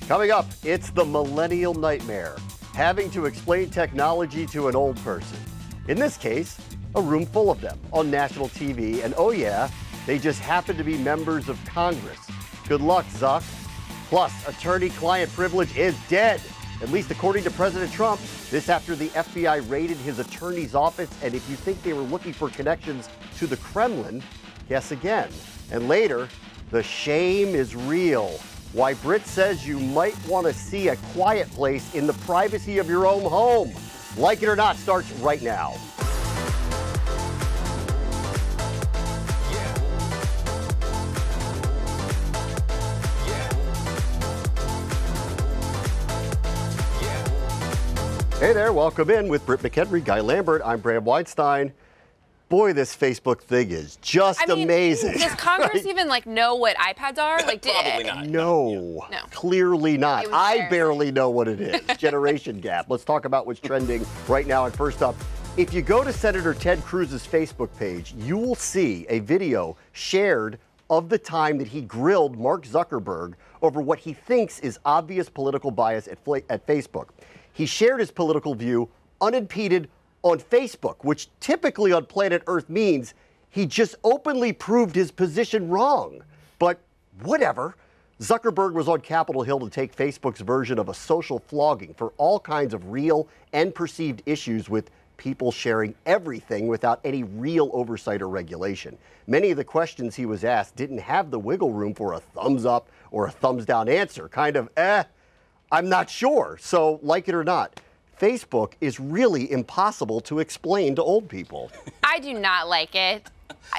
Coming up, it's the millennial nightmare, having to explain technology to an old person. In this case, a room full of them on national TV, and oh yeah, they just happen to be members of Congress. Good luck, Zuck. Plus, attorney-client privilege is dead, at least according to President Trump. This after the FBI raided his attorney's office, and if you think they were looking for connections to the Kremlin, guess again. And later, the shame is real. Why Brit says you might want to see A Quiet Place in the privacy of your own home. Like It or Not starts right now. Hey there, welcome in with Britt McHenry, Guy Lambert. I'm Bram Weinstein. Boy, this Facebook thing is just amazing. Does Congress even know what iPads are? Probably not. No, clearly not. I barely know what it is. Generation gap. Let's talk about what's trending right now. And first up, if you go to Senator Ted Cruz's Facebook page, you will see a video shared of the time that he grilled Mark Zuckerberg over what he thinks is obvious political bias at Facebook. He shared his political view unimpeded on Facebook, which typically on planet Earth means he just openly proved his position wrong. But whatever. Zuckerberg was on Capitol Hill to take Facebook's version of a social flogging for all kinds of real and perceived issues with people sharing everything without any real oversight or regulation. Many of the questions he was asked didn't have the wiggle room for a thumbs up or a thumbs down answer. Kind of, I'm not sure. So, like it or not, Facebook is really impossible to explain to old people. I do not like it.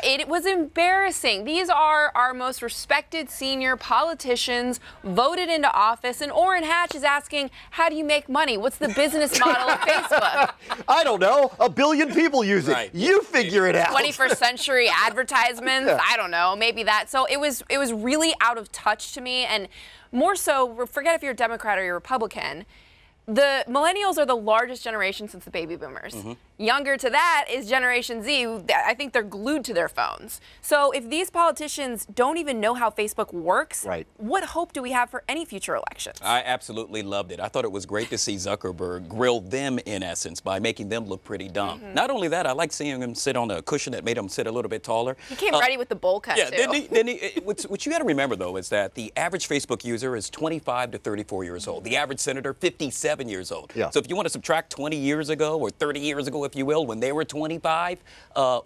It was embarrassing. These are our most respected senior politicians voted into office, and Orrin Hatch is asking, how do you make money? What's the business model of Facebook? I don't know. 1 billion people use it. Right. You figure it out. 21st century advertisements? Yeah. I don't know. Maybe that. So it was really out of touch to me, and more so, forget if you're a Democrat or you're a Republican. The millennials are the largest generation since the baby boomers. Mm-hmm. Younger to that is Generation Z. I think they're glued to their phones. So if these politicians don't even know how Facebook works, right, what hope do we have for any future elections? I absolutely loved it. I thought it was great to see Zuckerberg grill them, in essence, by making them look pretty dumb. Mm-hmm. Not only that, I like seeing him sit on a cushion that made him sit a little bit taller. He came ready with the bowl cut, yeah, too. What you got to remember, though, is that the average Facebook user is 25 to 34 years old. The average senator, 57 years old. Yeah. So if you want to subtract 20 years ago or 30 years ago, if you will, when they were 25,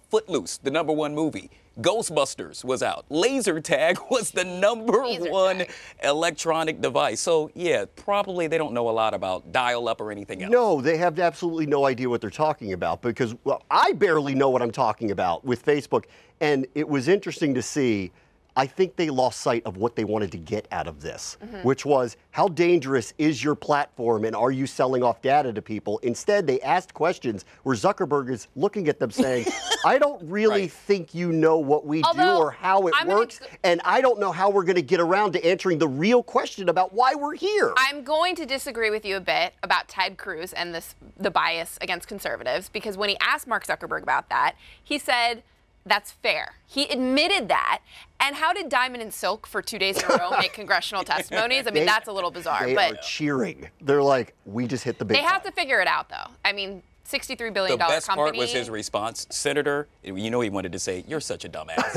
Footloose, the #1 movie. Ghostbusters was out. Laser tag was the #1 electronic device. So, yeah, probably they don't know a lot about dial-up or anything else. No, they have absolutely no idea what they're talking about because, well, I barely know what I'm talking about with Facebook. And it was interesting to see. I think they lost sight of what they wanted to get out of this, which was, how dangerous is your platform and are you selling off data to people? Instead, they asked questions where Zuckerberg is looking at them saying, I don't really think you know what we do or how it works, and I don't know how we're going to get around to answering the real question about why we're here. I'm going to disagree with you a bit about Ted Cruz and the bias against conservatives, because when he asked Mark Zuckerberg about that, he said, that's fair. He admitted that. And how did Diamond and Silk for 2 days in a row make congressional testimonies? I mean, that's a little bizarre. They are cheering. They're like, we just hit the big They have to figure it out, though. I mean, $63 billion company. The best part was his response. Senator, you know he wanted to say, you're such a dumbass.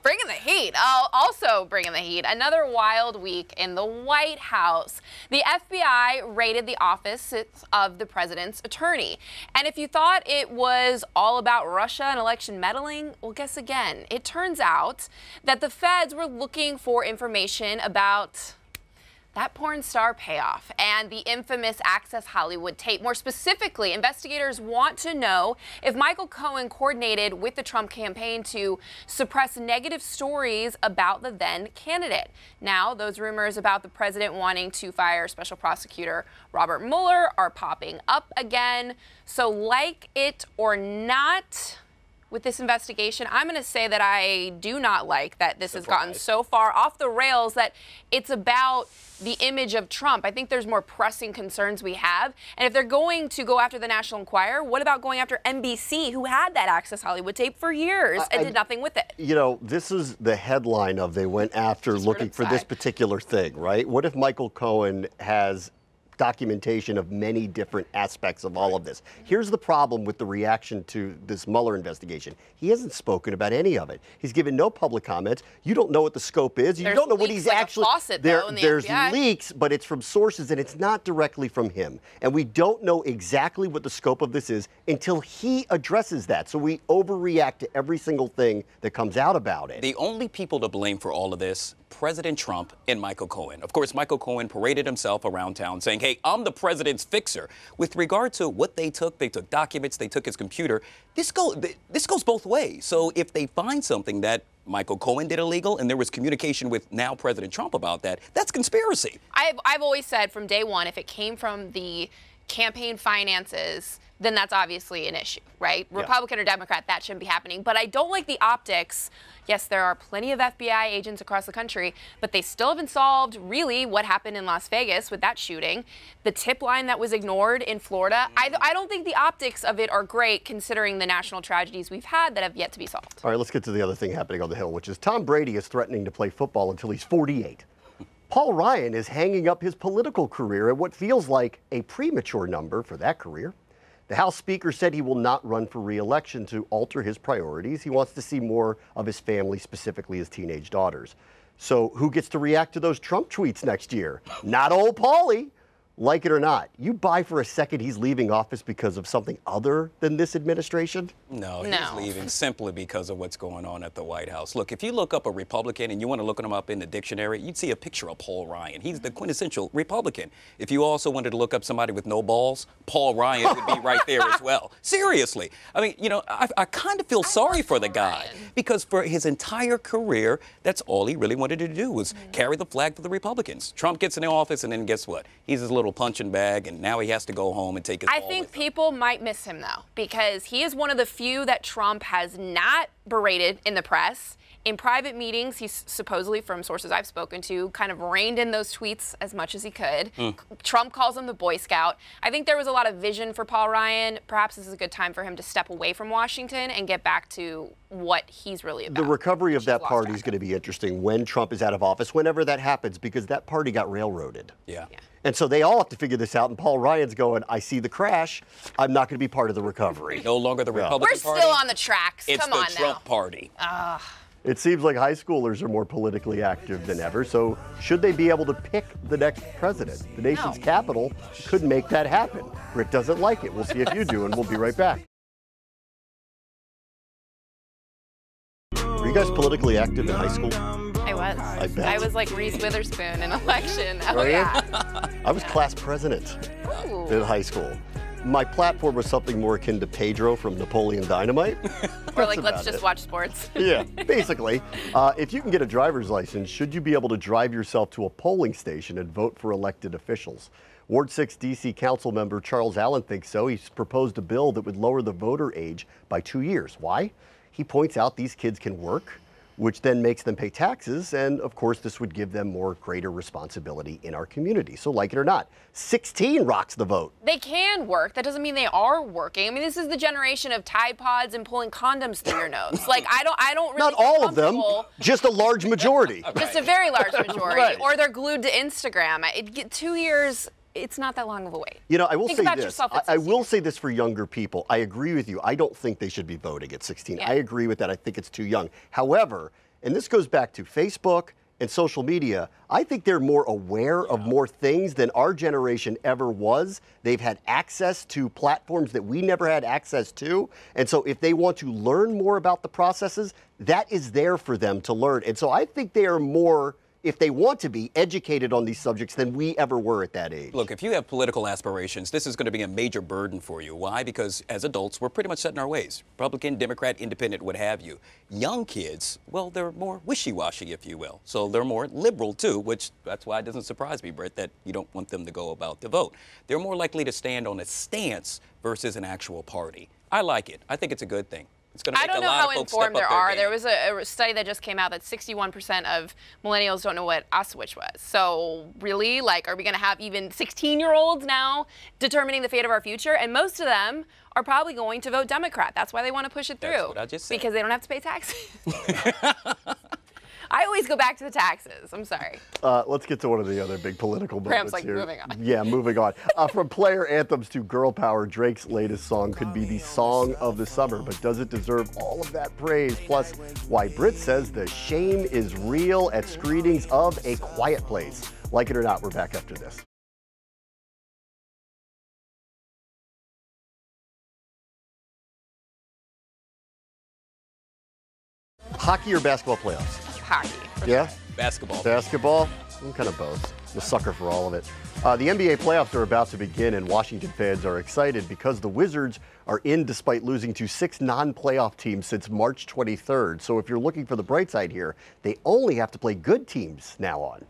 Bringing the heat. Also bringing the heat. Another wild week in the White House. The FBI raided the office of the president's attorney. And if you thought it was all about Russia and election meddling, well, guess again. It turns out that the feds were looking for information about that porn star payoff and the infamous Access Hollywood tape. More specifically, investigators want to know if Michael Cohen coordinated with the Trump campaign to suppress negative stories about the then candidate. Now, those rumors about the president wanting to fire Special Prosecutor Robert Mueller are popping up again. So, like it or not, with this investigation. I'm going to say that I do not like that this has gotten so far off the rails that it's about the image of Trump. I think there's more pressing concerns we have. And if they're going to go after the National Enquirer, what about going after NBC, who had that Access Hollywood tape for years and did nothing with it? You know, this is the headline of they went after looking for this particular thing, right? What if Michael Cohen has documentation of many different aspects of all of this? Here's the problem with the reaction to this Mueller investigation. He hasn't spoken about any of it. He's given no public comments. You don't know what the scope is. You don't know what he's actually. There's leaks, but it's from sources and it's not directly from him. And we don't know exactly what the scope of this is until he addresses that. So we overreact to every single thing that comes out about it. The only people to blame for all of this, President Trump and Michael Cohen. Of course, Michael Cohen paraded himself around town saying, hey, I'm the president's fixer. With regard to what they took documents, they took his computer. This goes both ways. So if they find something that Michael Cohen did illegal and there was communication with now President Trump about that, that's conspiracy. I've always said from day one, if it came from the campaign finances, then that's obviously an issue, right? Yeah. Republican or Democrat, that shouldn't be happening. But I don't like the optics. Yes, there are plenty of FBI agents across the country, but they still haven't solved really what happened in Las Vegas with that shooting. The tip line that was ignored in Florida. I don't think the optics of it are great considering the national tragedies we've had that have yet to be solved. All right, let's get to the other thing happening on the Hill, which is Tom Brady is threatening to play football until he's 48. Paul Ryan is hanging up his political career at what feels like a premature number for that career. The House Speaker said he will not run for re-election to alter his priorities. He wants to see more of his family, specifically his teenage daughters. So who gets to react to those Trump tweets next year? Not old Paulie. Like it or not, you buy for a second he's leaving office because of something other than this administration? No, he's leaving simply because of what's going on at the White House. Look, if you look up a Republican and you want to look him up in the dictionary, you'd see a picture of Paul Ryan. He's the quintessential Republican. If you also wanted to look up somebody with no balls, Paul Ryan would be right there as well. Seriously. I mean, you know, I kind of feel sorry for the guy because for his entire career, that's all he really wanted to do was carry the flag for the Republicans. Trump gets in the office and then guess what? He's his little punching bag, and now he has to go home and take his ball with him. I think people might miss him, though, because he is one of the few that Trump has not berated in the press. In private meetings, he's supposedly, from sources I've spoken to, kind of reined in those tweets as much as he could. Trump calls him the Boy Scout. I think there was a lot of vision for Paul Ryan. Perhaps this is a good time for him to step away from Washington and get back to what he's really about. The recovery of that party is going to be interesting when Trump is out of office, whenever that happens, because that party got railroaded. Yeah. And so they all have to figure this out, and Paul Ryan's going, I see the crash. I'm not going to be part of the recovery. No longer the Republican Party. We're still on the tracks. Come on now. It's the Trump party. It seems like high schoolers are more politically active than ever, so should they be able to pick the next president? The nation's capital could make that happen. Rick doesn't like it. We'll see if you do, and we'll be right back. Were you guys politically active in high school? I was. I bet. I was like Reese Witherspoon in election. Oh, yeah. I was class president in high school. My platform was something more akin to Pedro from Napoleon Dynamite. Or like, let's just watch sports. Yeah, basically. If you can get a driver's license, should you be able to drive yourself to a polling station and vote for elected officials? Ward 6 D.C. Council member Charles Allen thinks so. He's proposed a bill that would lower the voter age by 2 years. Why? He points out these kids can work, which then makes them pay taxes, and of course this would give them more greater responsibility in our community. So like it or not, 16 rocks the vote. They can work. That doesn't mean they are working. I mean, this is the generation of Tide Pods and pulling condoms through your nose. Like, I don't really Not all of them, just a large majority. Just a very large majority. Or they're glued to Instagram. 2 years, it's not that long of a wait. You know, I will say this. I will say this for younger people. I agree with you. I don't think they should be voting at 16. Yeah. I agree with that. I think it's too young. However, and this goes back to Facebook and social media, I think they're more aware of more things than our generation ever was. They've had access to platforms that we never had access to. And so if they want to learn more about the processes, that is there for them to learn. And so I think they are more, if they want to be, educated on these subjects than we ever were at that age. Look, if you have political aspirations, this is going to be a major burden for you. Why? Because as adults, we're pretty much set in our ways. Republican, Democrat, Independent, what have you. Young kids, well, they're more wishy-washy, if you will. So they're more liberal, too, which that's why it doesn't surprise me, Brett, that you don't want them to go about the vote. They're more likely to stand on a stance versus an actual party. I like it. I think it's a good thing. It's going to make I don't a know lot how of folks step informed up there their are. game. There was a study that just came out that 61% of millennials don't know what Auschwitz was. So really, like, are we going to have even 16-year-olds now determining the fate of our future? And most of them are probably going to vote Democrat. That's why they want to push it through. That's what I just said. Because they don't have to pay taxes. I always go back to the taxes. I'm sorry. Let's get to one of the other big political moments Graham's like, here. moving on. Yeah, moving on. From player anthems to girl power, Drake's latest song could be the song of the summer, but does it deserve all of that praise? Plus, why Brit says the shame is real at screenings of A Quiet Place. Like it or not, we're back after this. Hockey or basketball playoffs? Hockey. Yeah? Basketball. Basketball? I'm kind of both. I'm a sucker for all of it. The NBA playoffs are about to begin, and Washington fans are excited because the Wizards are in despite losing to 6 non-playoff teams since March 23rd. So if you're looking for the bright side here, they only have to play good teams now on.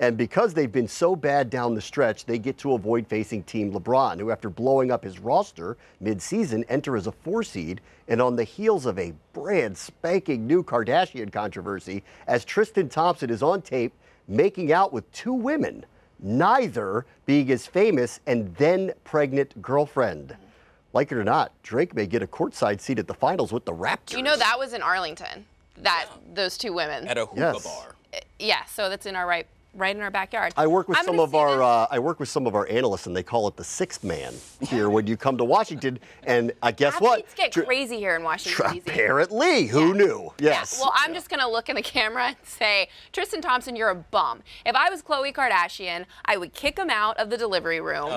And because they've been so bad down the stretch, they get to avoid facing Team LeBron, who, after blowing up his roster mid-season, enter as a 4 seed. And on the heels of a brand spanking new Kardashian controversy, as Tristan Thompson is on tape making out with 2 women, neither being his famous and then pregnant girlfriend. Like it or not, Drake may get a courtside seat at the finals with the Raptors. You know that was in Arlington, those 2 women. At a hookah bar. Yeah, so that's in our right in our backyard. I work with some of our analysts, and they call it the 6th man here when you come to Washington. And guess what? Athletes get crazy here in Washington, D.C. Apparently, who knew? Yes. Yeah. Well, I'm just gonna look in the camera and say, Tristan Thompson, you're a bum. If I was Khloe Kardashian, I would kick him out of the delivery room.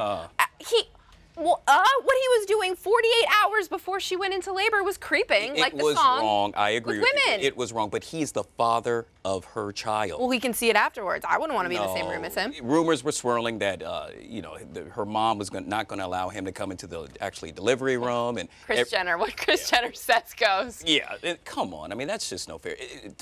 What he was doing 48 hours before she went into labor was creeping, like the song. It was wrong. I agree with women. you. It was wrong, but he's the father of her child. Well, we can see it afterwards. I wouldn't want to be in the same room as him. Rumors were swirling that, her mom was not going to allow him to come into the delivery room. And Kris Jenner, what Kris Jenner says goes. Yeah, come on. I mean, that's just no fair.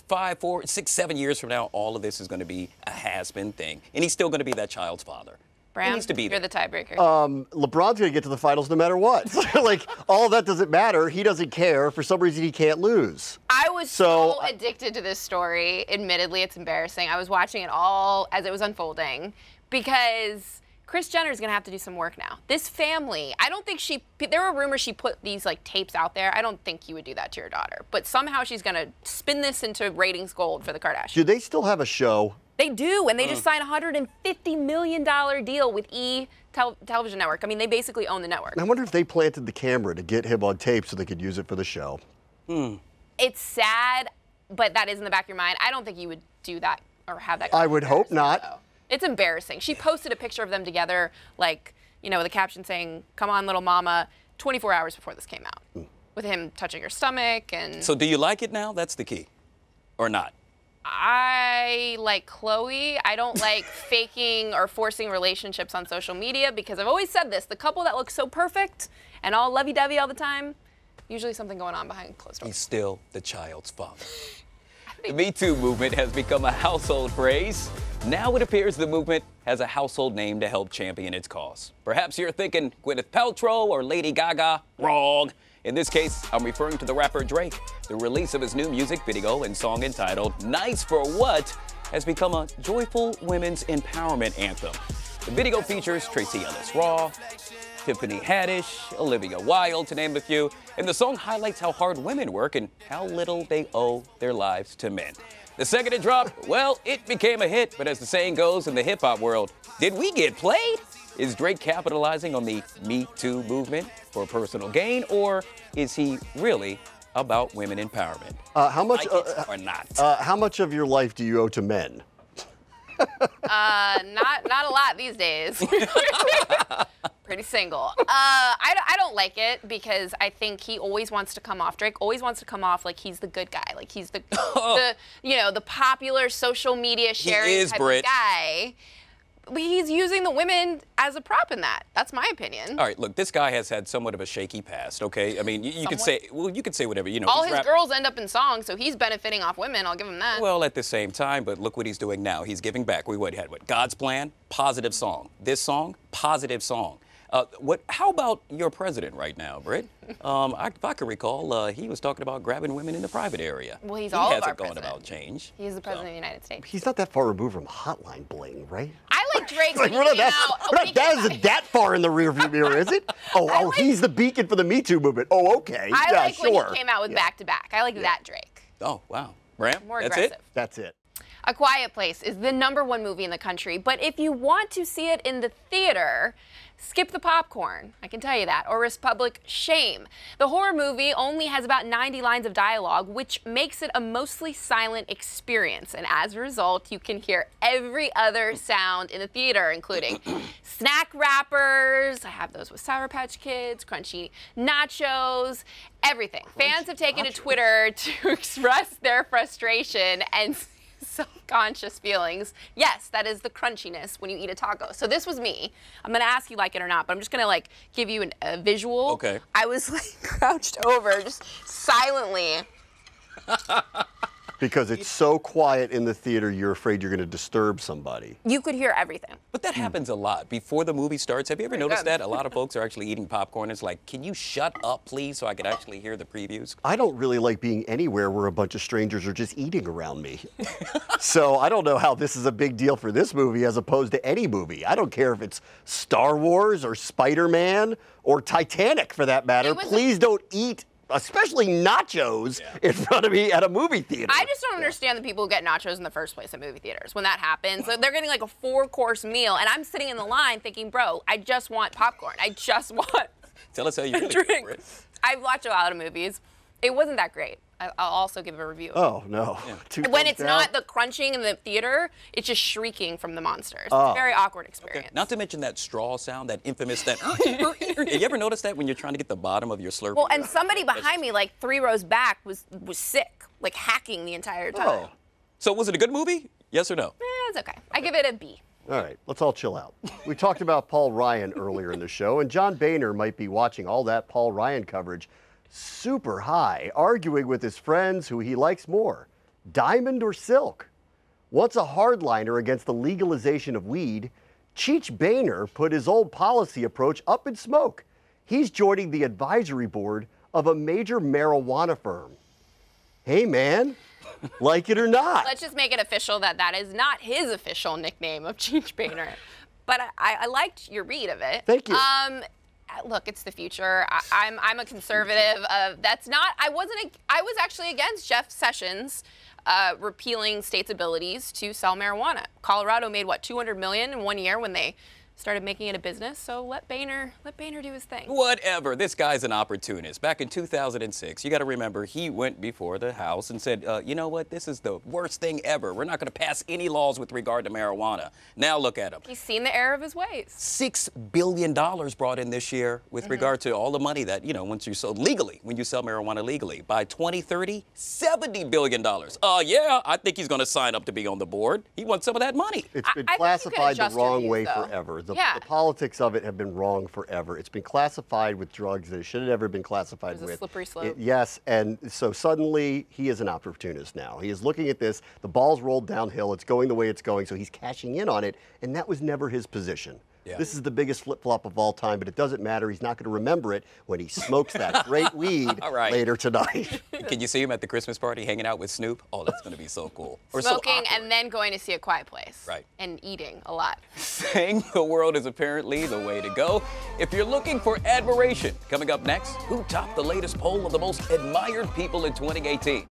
5, 4, 6, 7 years from now, all of this is going to be a has-been thing, and he's still going to be that child's father. Bram, he needs to be you're the tiebreaker. LeBron's going to get to the finals no matter what. Like, all of that doesn't matter. He doesn't care. For some reason, he can't lose. I was so addicted to this story. Admittedly, it's embarrassing. I was watching it all as it was unfolding because Kris Jenner's going to have to do some work now. This family, I don't think there were rumors she put these tapes out there. I don't think you would do that to your daughter. But somehow she's going to spin this into ratings gold for the Kardashians. Do they still have a show? They do, and they just signed a $150 million deal with Television Network. I mean, they basically own the network. I wonder if they planted the camera to get him on tape so they could use it for the show. It's sad, but that is in the back of your mind. I don't think you would do that or have that. I would hope not. Though. It's embarrassing. She posted a picture of them together, with a caption saying, "Come on, little mama," 24 hours before this came out, with him touching her stomach. And So do you like it now? That's the key. Or not? I like Khloe. I don't like faking or forcing relationships on social media because I've always said this. The couple that looks so perfect and all lovey-dovey all the time, usually something going on behind closed doors. He's still the child's father. The Me Too movement has become a household phrase. Now it appears the movement has a household name to help champion its cause. Perhaps you're thinking Gwyneth Paltrow or Lady Gaga. Wrong. In this case, I'm referring to the rapper Drake. The release of his new music video and song entitled Nice for What has become a joyful women's empowerment anthem. The video features Tracee Ellis Ross, Tiffany Haddish, Olivia Wilde, to name a few, and the song highlights how hard women work and how little they owe their lives to men. The second it dropped, well, it became a hit, but as the saying goes in the hip-hop world, did we get played? Is Drake capitalizing on the Me Too movement for personal gain, or is he really about women empowerment? How much or not? How much of your life do you owe to men? Not a lot these days. Pretty single. I don't like it because I think he always wants to come off. Drake always wants to come off like he's the good guy, like he's the popular social media sharing type of guy. But he's using the women as a prop in that. That's my opinion. All right, look, this guy has had somewhat of a shaky past, okay? I mean, you could say, you could say whatever, All his girls end up in songs, so he's benefiting off women. I'll give him that. Well, at the same time, but look what he's doing now. He's giving back. We had God's Plan, positive song. This song, positive song. How about your president right now, Britt? If I can recall, he was talking about grabbing women in the private area. Well, he's all of our president. He hasn't gone about change. He's the president of the United States. He's not that far removed from Hotline Bling, right? I like Drake. Like, that isn't that far in the rearview mirror, is it? Oh, he's the beacon for the Me Too movement. Oh, okay. I yeah, like sure. when he came out with Back to Back. I like that Drake. Oh, wow. Bram, More that's aggressive. it? That's it. A Quiet Place is the #1 movie in the country, but if you want to see it in the theater, skip the popcorn, I can tell you that, or risk public shame. The horror movie only has about 90 lines of dialogue, which makes it a mostly silent experience, and as a result, you can hear every other sound in the theater, including snack wrappers, I have those with Sour Patch Kids, crunchy nachos, everything. Fans have taken to Twitter to express their frustration and self-conscious feelings. Yes, that is the crunchiness when you eat a taco. So this was me. I'm going to ask you like it or not, but I'm just going to like give you a visual. Okay. I was like crouched over just silently. Because it's so quiet in the theater, you're afraid you're going to disturb somebody. You could hear everything. But that happens a lot before the movie starts. Have you ever noticed that? A lot of folks are actually eating popcorn. It's like, can you shut up, please, so I could actually hear the previews? I don't really like being anywhere where a bunch of strangers are just eating around me. So I don't know how this is a big deal for this movie as opposed to any movie. I don't care if it's Star Wars or Spider-Man or Titanic for that matter. Please don't eat, especially nachos, in front of me at a movie theater. I just don't understand the people who get nachos in the first place at movie theaters. When that happens, they're getting like a 4-course meal, and I'm sitting in the line thinking, bro, I just want popcorn. I just want Tell us how you really drink. feel, I've watched a lot of movies. It wasn't that great. I'll also give a review. Oh, no. Yeah. When it's not the crunching in the theater, it's just shrieking from the monsters. It's a very awkward experience. Okay. Not to mention that straw sound, that infamous, that you ever notice that when you're trying to get the bottom of your Slurpee? Well, and somebody behind me, like 3 rows back, was sick, like hacking the entire time. Oh. So was it a good movie? Yes or no? It's okay. I give it a B. All right, let's all chill out. We talked about Paul Ryan earlier in the show, and John Boehner might be watching all that Paul Ryan coverage super high, arguing with his friends who he likes more, Diamond or Silk. Once a hardliner against the legalization of weed, Cheech Boehner put his old policy approach up in smoke. He's joining the advisory board of a major marijuana firm. Hey, man, like it or not. Let's just make it official that that is not his official nickname of Cheech Boehner. But I liked your read of it. Thank you. Look, it's the future. I'm a conservative. That's not. I was actually against Jeff Sessions repealing states' abilities to sell marijuana. Colorado made what, $200 million in 1 year when they started making it a business. So let Boehner do his thing. Whatever. This guy's an opportunist. Back in 2006, you got to remember, he went before the House and said, you know what? This is the worst thing ever. We're not going to pass any laws with regard to marijuana. Now look at him. He's seen the error of his ways. $6 billion brought in this year with regard to all the money that, once you sell legally, when you sell marijuana legally. By 2030, $70 billion. Yeah, I think he's going to sign up to be on the board. He wants some of that money. It's been classified the wrong way forever. The politics of it have been wrong forever. It's been classified with drugs that it should have never been classified with. It's a slippery slope. Yes, and so suddenly he is an opportunist now. He is looking at this, the ball's rolled downhill, it's going the way it's going, so he's cashing in on it, and that was never his position. Yeah. This is the biggest flip-flop of all time, but it doesn't matter. He's not going to remember it when he smokes that great weed later tonight. Can you see him at the Christmas party hanging out with Snoop? Oh, that's going to be so cool. Or smoking and then going to see A Quiet Place. Right. And eating a lot. Saying the world is apparently the way to go. If you're looking for admiration, coming up next, who topped the latest poll of the most admired people in 2018?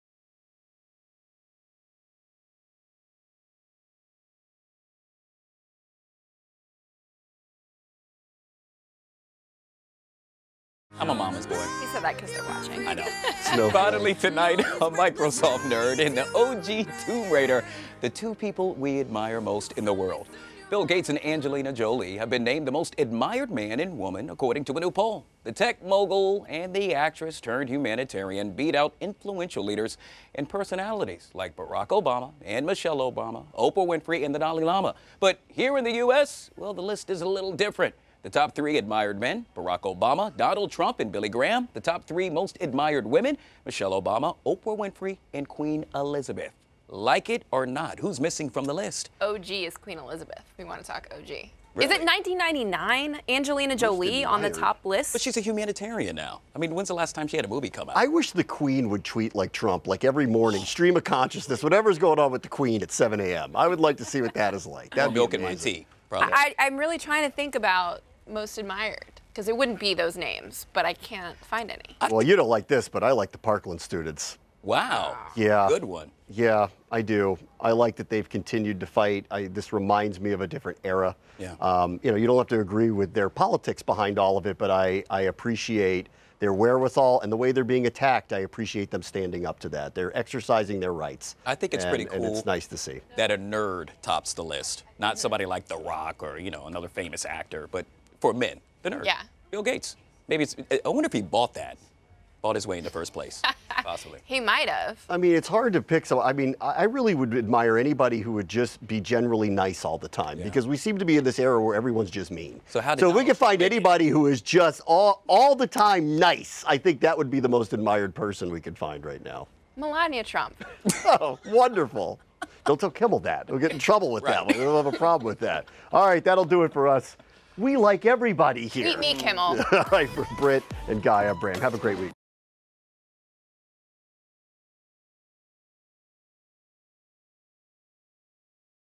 I'm a mama's boy. He said that because they're watching. I know. Finally tonight, a Microsoft nerd and the OG Tomb Raider, the two people we admire most in the world. Bill Gates and Angelina Jolie have been named the most admired man and woman according to a new poll. The tech mogul and the actress turned humanitarian beat out influential leaders and personalities like Barack Obama and Michelle Obama, Oprah Winfrey, and the Dalai Lama. But here in the U.S., well, the list is a little different. The top 3 admired men, Barack Obama, Donald Trump, and Billy Graham. The top 3 most admired women, Michelle Obama, Oprah Winfrey, and Queen Elizabeth. Like it or not, who's missing from the list? OG is Queen Elizabeth. We want to talk OG. Is it 1999? Angelina Jolie on the top list? But she's a humanitarian now. I mean, when's the last time she had a movie come out? I wish the Queen would tweet like Trump, like every morning, stream of consciousness, whatever's going on with the Queen at 7 a.m. I would like to see what that is like. That'd be milk in amazing. my tea, probably. I'm really trying to think about most admired, because it wouldn't be those names, but I can't find any. Well, you don't like this, but I like the Parkland students. Wow. Yeah. Good one. Yeah, I do. I like that they've continued to fight. This reminds me of a different era. Yeah. You don't have to agree with their politics behind all of it, but I appreciate their wherewithal and the way they're being attacked. I appreciate them standing up to that. They're exercising their rights. I think it's pretty cool. And it's nice to see. That a nerd tops the list. Not somebody like The Rock or, another famous actor, but for men, the nerd. Yeah. Bill Gates. I wonder if he bought his way in the first place, possibly. He might have. I mean, it's hard to pick some. I mean, I really would admire anybody who would just be generally nice all the time, because we seem to be in this era where everyone's just mean. So if we can find anybody who is just all the time nice, I think that would be the most admired person we could find right now. Melania Trump. Oh, wonderful. Don't tell Kimmel that. We'll get in trouble with that one. We'll have a problem with that. All right, that'll do it for us. We like everybody here. Beat me, Kimmel. All right, for Britt and Guy, I'm Bram. Have a great week.